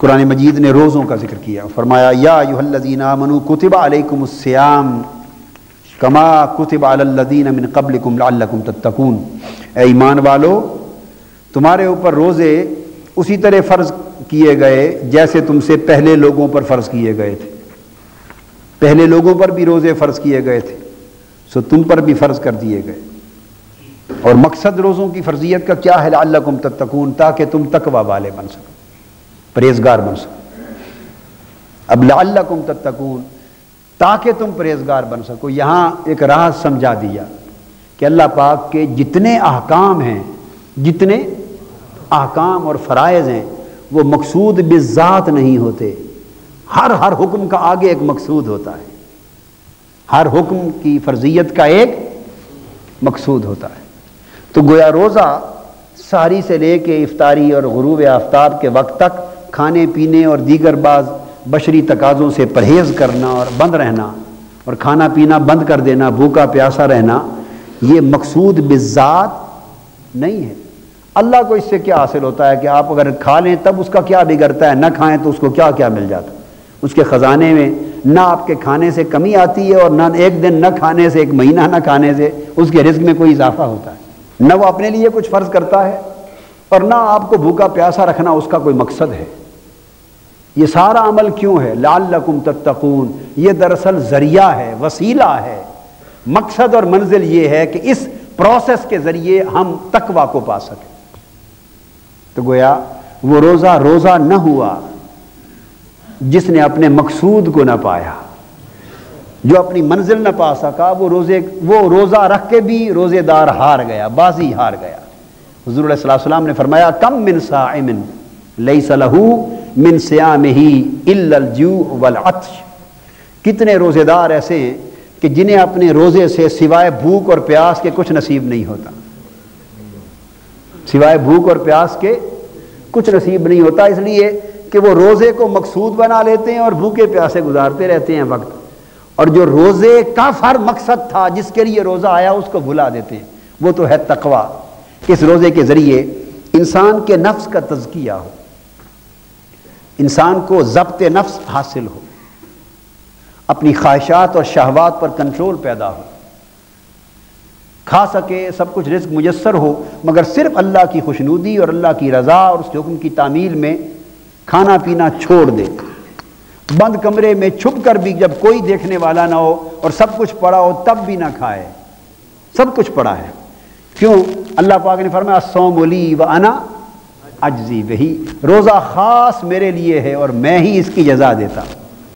قرآن مجید نے روزوں کا ذکر کیا، فرمایا یا ایھا الذین آمنوا کتب علیکم الصیام کما کتب علی الذین من قبلکم لعلکم تتقون، اے ایمان والو تمہارے اوپر روزے اسی طرح فرض کیے گئے جیسے تم سے پہلے لوگوں پر فرض کیے گئے تھے، پہلے لوگوں پر بھی روزے فرض کیے گئے تھے، سو تم پر بھی فرض کر دیے گئے۔ اور مقصد روزوں کی فرضیت کا کیا ہے؟ لعلکم تتقون، تاکہ تم تقوی والے بن سکو، پرہیزگار بن سکو۔ اب لعلکم تتقون تاکہ تم پرہیزگار بن سکو، یہاں ایک راز سمجھا دیا کہ اللہ پاک کے جتنے احکام ہیں، جتنے احکام اور فرائض ہیں وہ مقصود بالذات نہیں ہوتے، ہر حکم کا آگے ایک مقصود ہوتا ہے، ہر حکم کی فرضیت کا ایک مقصود ہوتا ہے۔ تو گویا روزہ سحری سے لے کے افطاری اور غروب آفتاب کے وقت تک کھانے پینے اور دیگر بعض بشری تقاضوں سے پرہیز کرنا اور بند رہنا اور کھانا پینا بند کر دینا، بھوکا پیاسا رہنا، یہ مقصود بالذات نہیں ہے۔ اللہ کو اس سے کیا حاصل ہوتا ہے کہ آپ اگر کھا لیں تب اس کا کیا بگڑتا ہے، نہ کھائیں تو اس کو کیا کیا مل جاتا ہے۔ اس کے خزانے میں نہ آپ کے کھانے سے کمی آتی ہے اور نہ ایک دن نہ کھانے سے، ایک مہینہ نہ کھانے سے اس کے رزق میں کوئی اضافہ ہوتا ہے، نہ وہ اپنے لیے کچھ فرض کرتا ہے اور نہ آپ کو بھوکا پیاسا رکھنا اس کا کوئی مقصد ہے۔ یہ سارا عمل کیوں ہے؟ لعلکم تتقون، یہ دراصل ذریعہ ہے، وسیلہ ہے۔ مقصد اور منزل یہ ہے کہ اس پروسیس کے ذریعے ہم تقوی کو پا سکیں۔ تو گویا وہ روزہ نہ ہوا جس نے اپنے مقصود کو نہ پایا، جو اپنی منزل نہ پا سکا، وہ روزہ رکھ کے بھی روزے دار ہار گیا، بازی ہار گیا۔ حضور علیہ الصلوۃ والسلام نے فرمایا کم من صائم لیس لہ من صیامہ الا الجوع والعطش، کتنے روزے دار ایسے ہیں کہ جنہیں اپنے روزے سے سوائے بھوک اور پیاس کے کچھ نصیب نہیں ہوتا، سوائے بھوک اور پیاس کے کچھ نصیب نہیں ہوتا، اس لیے کہ وہ روزے کو مقصود بنا لیتے ہیں اور بھوکے پیاسے گزارتے رہتے ہیں وقت، اور جو روزے کا فرض مقصد تھا جس کے لیے روزہ آیا اس کو بھلا دیتے ہیں۔ وہ تو ہے تقوی، کہ اس روزے کے ذریعے انسان کے نفس کا تزکیہ ہو، انسان کو ضبط نفس حاصل ہو، اپنی خواہشات اور شہوات پر کنٹرول پیدا ہو، کھا سکے، سب کچھ رزق میسر ہو، مگر صرف اللہ کی خوشنودی اور اللہ کی رضا اور اس کے حکم کی تعمیل میں کھانا پینا چھوڑ دے، بند کمرے میں چھپ کر بھی جب کوئی دیکھنے والا نہ ہو اور سب کچھ پڑا ہو تب بھی نہ کھائے، سب کچھ پڑا ہے۔ کیوں؟ اللہ پاک نے فرمایا الصوم لی وانا اجزی بہ، روزہ خاص میرے لیے ہے اور میں ہی اس کی جزا دیتا ہوں۔